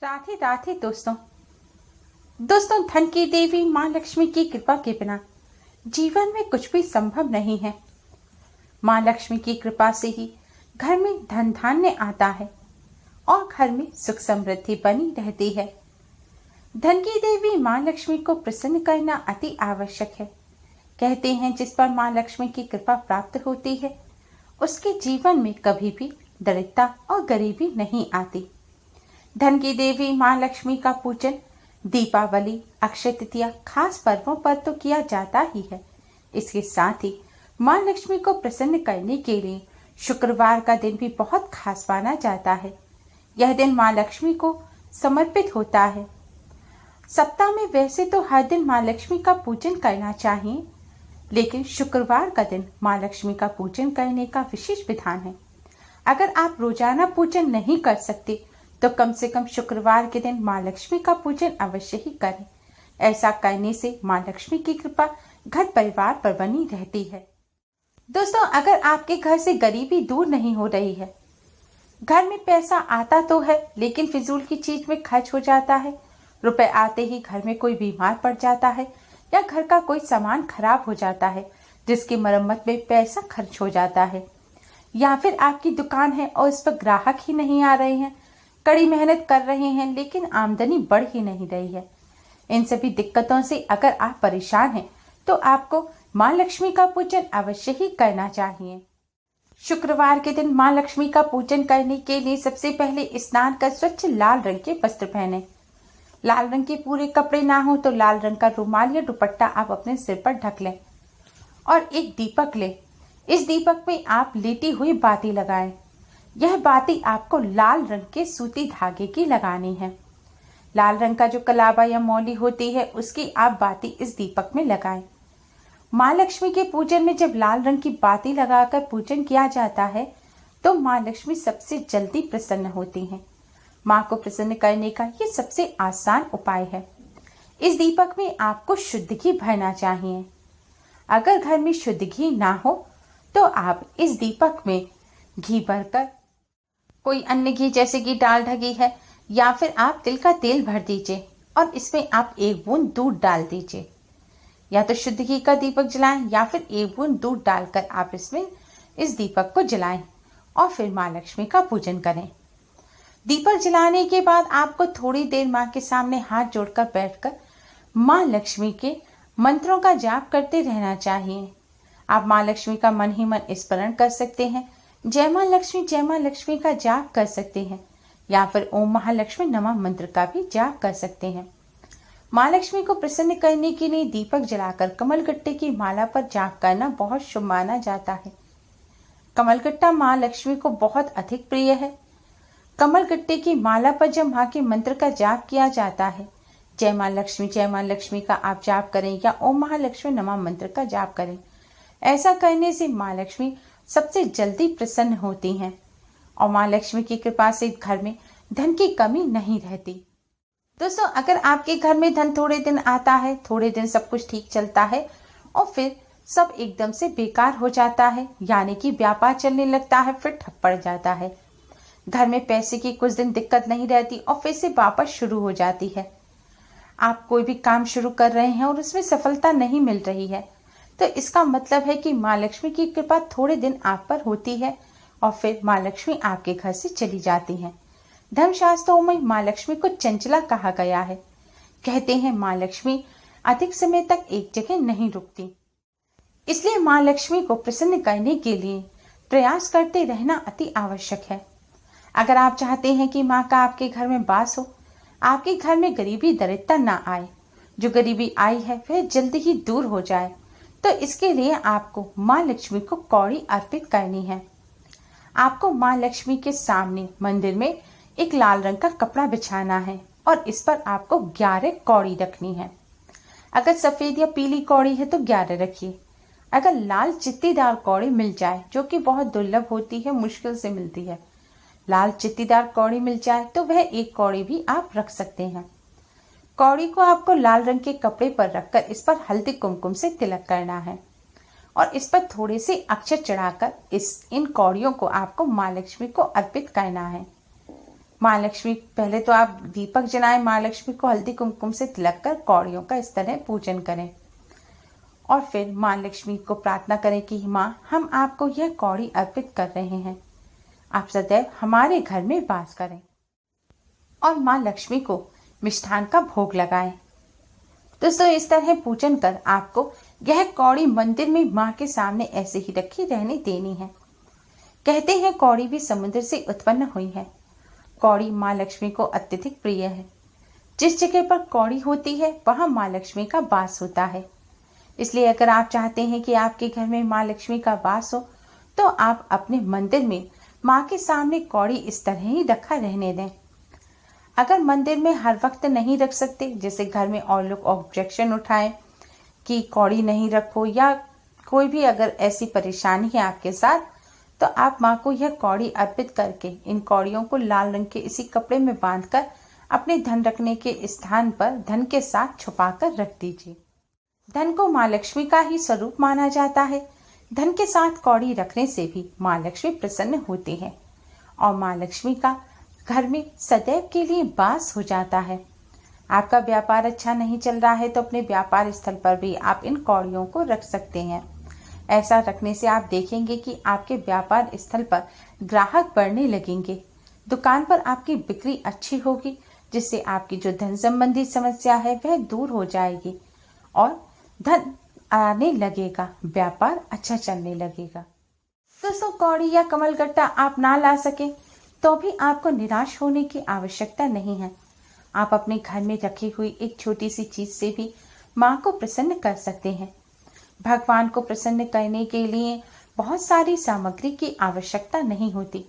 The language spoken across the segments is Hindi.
राधे राधे दोस्तों। धन की देवी माँ लक्ष्मी की कृपा के बिना जीवन में कुछ भी संभव नहीं है। माँ लक्ष्मी की कृपा से ही घर में धन धान्य आता है और घर में सुख समृद्धि बनी रहती है। धन की देवी माँ लक्ष्मी को प्रसन्न करना अति आवश्यक है। कहते हैं जिस पर माँ लक्ष्मी की कृपा प्राप्त होती है उसके जीवन में कभी भी दरिद्रता और गरीबी नहीं आती। धन की देवी माँ लक्ष्मी का पूजन दीपावली, अक्षय तृतीया खास पर्वों पर तो किया जाता ही है। इसके साथ ही माँ लक्ष्मी को प्रसन्न करने के लिए शुक्रवार का दिन भी बहुत खास माना जाता है। यह दिन माँ लक्ष्मी को समर्पित होता है। सप्ताह में वैसे तो हर दिन माँ लक्ष्मी का पूजन करना चाहिए, लेकिन शुक्रवार का दिन माँ लक्ष्मी का पूजन करने का विशेष विधान है। अगर आप रोजाना पूजन नहीं कर सकते तो कम से कम शुक्रवार के दिन माँ लक्ष्मी का पूजन अवश्य ही करें। ऐसा करने से माँ लक्ष्मी की कृपा घर परिवार पर बनी रहती है। दोस्तों, अगर आपके घर से गरीबी दूर नहीं हो रही है, घर में पैसा आता तो है लेकिन फिजूल की चीज में खर्च हो जाता है, रुपए आते ही घर में कोई बीमार पड़ जाता है या घर का कोई सामान खराब हो जाता है जिसकी मरम्मत में पैसा खर्च हो जाता है, या फिर आपकी दुकान है और इस पर ग्राहक ही नहीं आ रहे हैं, कड़ी मेहनत कर रहे हैं लेकिन आमदनी बढ़ ही नहीं रही है। इन सभी दिक्कतों से अगर आप परेशान हैं तो आपको माँ लक्ष्मी का पूजन अवश्य ही करना चाहिए। शुक्रवार के दिन माँ लक्ष्मी का पूजन करने के लिए सबसे पहले स्नान कर स्वच्छ लाल रंग के वस्त्र पहने। लाल रंग के पूरे कपड़े ना हो तो लाल रंग का रुमाल या दुपट्टा आप अपने सिर पर ढक लें और एक दीपक लें। इस दीपक में आप लेटी हुई बाती लगाएं। यह बाती आपको लाल रंग के सूती धागे की लगानी है। लाल रंग का जो कलावा या मौली होती है उसकी आप बाती इस दीपक में लगाएं। माँ लक्ष्मी के पूजन में जब लाल रंग की बाती लगाकर पूजन किया जाता है तो माँ लक्ष्मी सबसे जल्दी प्रसन्न होती हैं। माँ को प्रसन्न करने का ये सबसे आसान उपाय है। इस दीपक में आपको शुद्ध घी भरना चाहिए। अगर घर में शुद्ध घी ना हो तो आप इस दीपक में घी भरकर कोई अन्य घी जैसे कि डालडा घी है या फिर आप तिल का तेल भर दीजिए और इसमें आप एक बूंद दूध डाल दीजिए। या तो शुद्ध घी का दीपक जलाएं या फिर एक बूंद दूध डालकर आप इसमें इस दीपक को जलाएं और फिर माँ लक्ष्मी का पूजन करें। दीपक जलाने के बाद आपको थोड़ी देर माँ के सामने हाथ जोड़कर बैठकर माँ लक्ष्मी के मंत्रों का जाप करते रहना चाहिए। आप माँ लक्ष्मी का मन ही मन स्मरण कर सकते हैं, जय माँ लक्ष्मी का जाप कर सकते हैं या फिर ओम महालक्ष्मी नमः मंत्र का भी जाप कर सकते हैं। माँ लक्ष्मी को प्रसन्न करने के लिए दीपक जलाकर कमलगट्टे की माला पर जाप करना बहुत शुभ माना जाता है। कमलगट्टा माँ लक्ष्मी को बहुत अधिक प्रिय है। कमलगट्टे की माला पर जब माँ के मंत्र का जाप किया जाता है, जय माँ लक्ष्मी का आप जाप करें या ओम महालक्ष्मी नमः मंत्र का जाप करें। ऐसा करने से माँ लक्ष्मी सबसे जल्दी प्रसन्न होती हैं और माँ लक्ष्मी की कृपा से घर में धन की कमी नहीं रहती। दोस्तों, अगर आपके घर में धन थोड़े दिन आता है, थोड़े दिन सब कुछ ठीक चलता है और फिर सब एकदम से बेकार हो जाता है, यानी कि व्यापार चलने लगता है फिर ठप पड़ जाता है, घर में पैसे की कुछ दिन दिक्कत नहीं रहती और फिर से वापस शुरू हो जाती है, आप कोई भी काम शुरू कर रहे हैं और उसमें सफलता नहीं मिल रही है, तो इसका मतलब है कि माँ लक्ष्मी की कृपा थोड़े दिन आप पर होती है और फिर माँ लक्ष्मी आपके घर से चली जाती हैं। धर्मशास्त्रों में माँ लक्ष्मी को चंचला कहा गया है। कहते हैं माँ लक्ष्मी अधिक समय तक एक जगह नहीं रुकती, इसलिए माँ लक्ष्मी को प्रसन्न करने के लिए प्रयास करते रहना अति आवश्यक है। अगर आप चाहते हैं कि माँ का आपके घर में वास हो, आपके घर में गरीबी दरिद्रता ना आए, जो गरीबी आई है वह जल्दी ही दूर हो जाए, तो इसके लिए आपको माँ लक्ष्मी को कौड़ी अर्पित करनी है। आपको माँ लक्ष्मी के सामने मंदिर में एक लाल रंग का कपड़ा बिछाना है और इस पर आपको 11 कौड़ी रखनी है। अगर सफेद या पीली कौड़ी है तो 11 रखिए। अगर लाल चित्तीदार कौड़ी मिल जाए, जो कि बहुत दुर्लभ होती है, मुश्किल से मिलती है, लाल चित्तीदार कौड़ी मिल जाए तो वह एक कौड़ी भी आप रख सकते हैं। कौड़ी को आपको लाल रंग के कपड़े पर रखकर इस पर हल्दी कुमकुम से तिलक करना है और इस पर थोड़े से अक्षत चढ़ाकर इन कौड़ियों को आपको माँ लक्ष्मी को अर्पित करना है। माँ लक्ष्मी, पहले तो आप दीपक जलाएं, माँ लक्ष्मी को हल्दी कुमकुम से तिलक कर कौड़ियों का इस तरह पूजन करें और फिर माँ लक्ष्मी को प्रार्थना करें कि माँ, हम आपको यह कौड़ी अर्पित कर रहे हैं, आप सदैव हमारे घर में वास करें। और माँ लक्ष्मी को मिष्ठान का भोग लगाएं। दोस्तों, इस तरह पूजन कर आपको यह कौड़ी मंदिर में माँ के सामने ऐसे ही रखी रहने देनी है। कहते हैं कौड़ी भी समुद्र से उत्पन्न हुई है। कौड़ी माँ लक्ष्मी को अत्यधिक प्रिय है। जिस जगह पर कौड़ी होती है वहां माँ लक्ष्मी का वास होता है। इसलिए अगर आप चाहते हैं कि आपके घर में माँ लक्ष्मी का वास हो तो आप अपने मंदिर में माँ के सामने कौड़ी इस तरह ही रखा रहने दें। अगर मंदिर में हर वक्त नहीं रख सकते, जैसे घर में और लोग ऑब्जेक्शन उठाएं कि कौड़ी नहीं रखो, या कोई भी अगर ऐसी परेशानी है आपके साथ, तो आप माँ को यह कौड़ी अर्पित करके इन कौड़ियों को लाल रंग के इसी कपड़े में बांधकर अपने धन रखने के स्थान पर धन के साथ छुपाकर रख दीजिए। धन को माँ लक्ष्मी का ही स्वरूप माना जाता है। धन के साथ कौड़ी रखने से भी माँ लक्ष्मी प्रसन्न होती है और माँ लक्ष्मी का घर में सदैव के लिए वास हो जाता है। आपका व्यापार अच्छा नहीं चल रहा है तो अपने व्यापार स्थल पर भी आप इन कौड़ियों को रख सकते हैं। ऐसा रखने से आप देखेंगे कि आपके व्यापार स्थल पर ग्राहक बढ़ने लगेंगे, दुकान पर आपकी बिक्री अच्छी होगी, जिससे आपकी जो धन संबंधी समस्या है वह दूर हो जाएगी और धन आने लगेगा, व्यापार अच्छा चलने लगेगा। दोस्तों, कौड़ी या कमलगट्टा आप ना ला सके तो भी आपको निराश होने की आवश्यकता नहीं है। आप अपने घर में रखी हुई एक छोटी सी चीज से भी माँ को प्रसन्न कर सकते हैं। भगवान को प्रसन्न करने के लिए बहुत सारी सामग्री की आवश्यकता नहीं होती।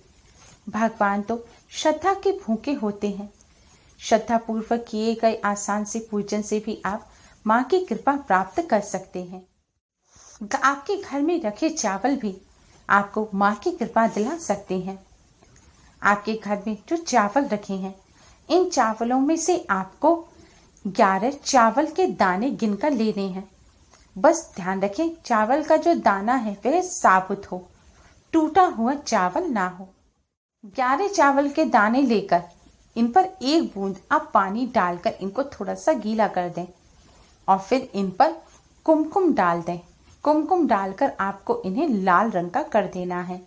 भगवान तो श्रद्धा के भूखे होते हैं। श्रद्धा पूर्वक किए गए आसान से पूजन से भी आप माँ की कृपा प्राप्त कर सकते हैं। आपके घर में रखे चावल भी आपको माँ की कृपा दिला सकते हैं। आपके घर में जो चावल रखे हैं, इन चावलों में से आपको 11 चावल के दाने गिनकर लेने हैं। बस ध्यान रखें, चावल का जो दाना है वह साबुत हो, टूटा हुआ चावल ना हो। 11 चावल के दाने लेकर इन पर 1 बूंद आप पानी डालकर इनको थोड़ा सा गीला कर दें और फिर इन पर कुमकुम डाल दें। कुमकुम डालकर आपको इन्हें लाल रंग का कर देना है।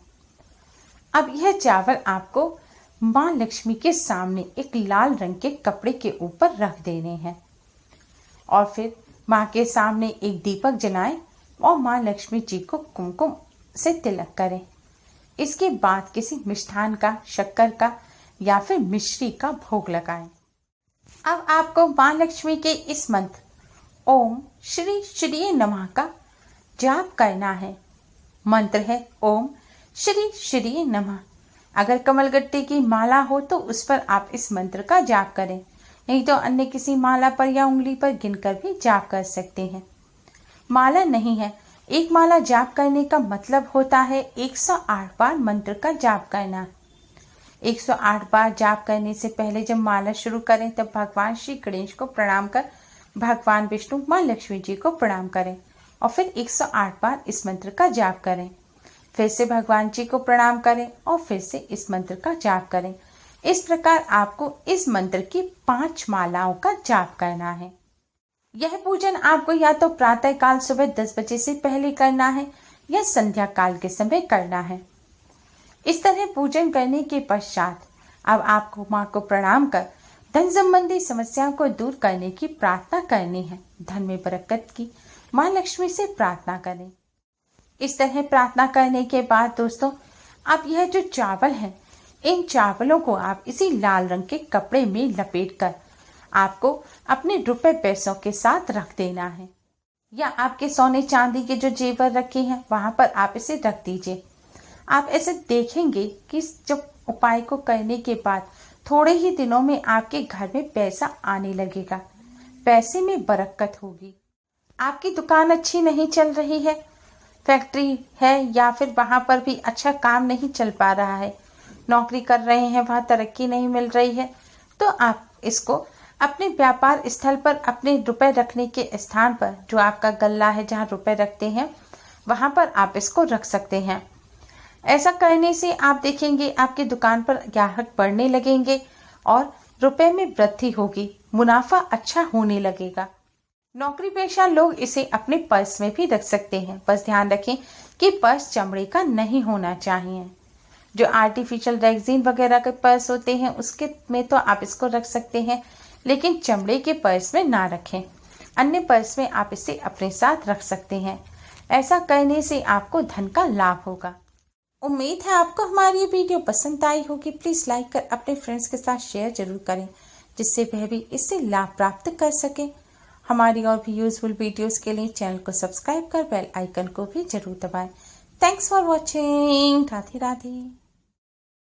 अब यह चावल आपको माँ लक्ष्मी के सामने एक लाल रंग के कपड़े के ऊपर रख देने हैं और फिर माँ के सामने एक दीपक जलाएं और माँ लक्ष्मी जी को कुमकुम से तिलक करें। इसके बाद किसी मिष्ठान का, शक्कर का या फिर मिश्री का भोग लगाएं। अब आपको माँ लक्ष्मी के इस मंत्र ओम श्री श्री नमः का जाप करना है। मंत्र है ओम श्री श्री नमः। अगर कमलगट्टे की माला हो तो उस पर आप इस मंत्र का जाप करें, नहीं तो अन्य किसी माला पर या उंगली पर गिनकर भी जाप कर सकते हैं। माला नहीं है, एक माला जाप करने का मतलब होता है 108 बार मंत्र का जाप करना। 108 बार जाप करने से पहले जब माला शुरू करें तब भगवान श्री गणेश को प्रणाम कर भगवान विष्णु, माँ लक्ष्मी जी को प्रणाम करें और फिर 108 बार इस मंत्र का जाप करें। फिर से भगवान जी को प्रणाम करें और फिर से इस मंत्र का जाप करें। इस प्रकार आपको इस मंत्र की 5 मालाओं का जाप करना है। यह पूजन आपको या तो प्रातः काल सुबह 10 बजे से पहले करना है या संध्या काल के समय करना है। इस तरह पूजन करने के पश्चात अब आपको माँ को प्रणाम कर धन संबंधी समस्याओं को दूर करने की प्रार्थना करनी है। धन में बरकत की माँ लक्ष्मी से प्रार्थना करें। इस तरह प्रार्थना करने के बाद दोस्तों, अब यह जो चावल है, इन चावलों को आप इसी लाल रंग के कपड़े में लपेटकर आपको अपने रुपए पैसों के साथ रख देना है, या आपके सोने चांदी के जो जेवर रखे हैं वहां पर आप इसे रख दीजिए। आप ऐसे देखेंगे कि जब उपाय को करने के बाद थोड़े ही दिनों में आपके घर में पैसा आने लगेगा, पैसे में बरकत होगी। आपकी दुकान अच्छी नहीं चल रही है, फैक्ट्री है या फिर वहां पर भी अच्छा काम नहीं चल पा रहा है, नौकरी कर रहे हैं वहां तरक्की नहीं मिल रही है, तो आप इसको अपने व्यापार स्थल पर अपने रुपए रखने के स्थान पर, जो आपका गल्ला है जहां रुपए रखते हैं वहां पर आप इसको रख सकते हैं। ऐसा करने से आप देखेंगे आपकी दुकान पर ग्राहक बढ़ने लगेंगे और रुपए में वृद्धि होगी, मुनाफा अच्छा होने लगेगा। नौकरी पेशा लोग इसे अपने पर्स में भी रख सकते हैं। बस ध्यान रखें कि पर्स चमड़े का नहीं होना चाहिए। जो आर्टिफिशियल रेक्सिन वगैरह के पर्स होते हैं उसके में तो आप इसको रख सकते हैं, लेकिन चमड़े के पर्स में ना रखें। अन्य पर्स में आप इसे अपने साथ रख सकते हैं। ऐसा करने से आपको धन का लाभ होगा। उम्मीद है आपको हमारी ये वीडियो पसंद आई होगी। प्लीज लाइक कर अपने फ्रेंड्स के साथ शेयर जरूर करें, जिससे वह भी इससे लाभ प्राप्त कर सके। हमारी और भी यूजफुल वीडियोस के लिए चैनल को सब्सक्राइब कर बेल आइकन को भी जरूर दबाएं। Thanks for watching. Radhe Radhe.